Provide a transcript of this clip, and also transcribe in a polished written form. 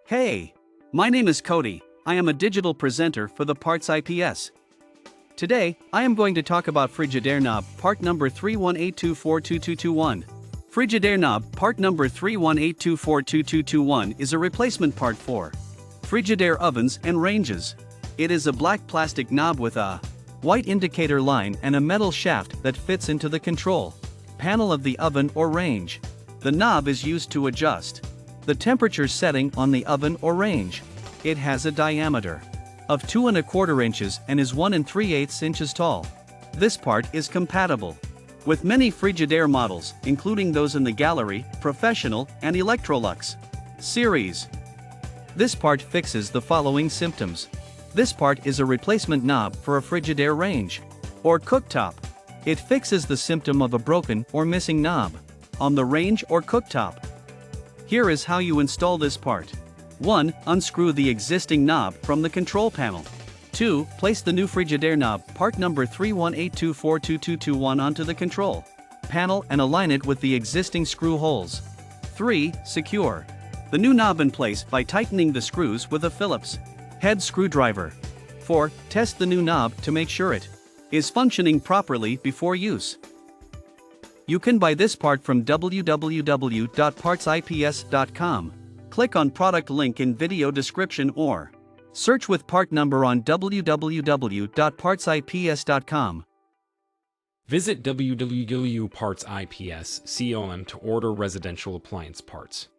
Hey! My name is Cody. I am a digital presenter for the PartsIPS. Today, I am going to talk about Frigidaire knob part number 3182422221. Frigidaire knob part number 3182422221 is a replacement part for Frigidaire ovens and ranges. It is a black plastic knob with a white indicator line and a metal shaft that fits into the control panel of the oven or range. The knob is used to adjust the temperature setting on the oven or range. It has a diameter of 2¼ inches and is 1 3/8 inches tall. This part is compatible with many Frigidaire models, including those in the Gallery, Professional, and Electrolux series. This part fixes the following symptoms. This part is a replacement knob for a Frigidaire range or cooktop. It fixes the symptom of a broken or missing knob on the range or cooktop. Here is how you install this part. 1. Unscrew the existing knob from the control panel. 2. Place the new Frigidaire knob part number 3182422221 onto the control panel and align it with the existing screw holes. 3. Secure the new knob in place by tightening the screws with a Phillips head screwdriver. 4. Test the new knob to make sure it is functioning properly before use. You can buy this part from www.PartsIPS.com. Click on product link in video description or search with part number on www.PartsIPS.com. Visit www.PartsIPS.com to order residential appliance parts.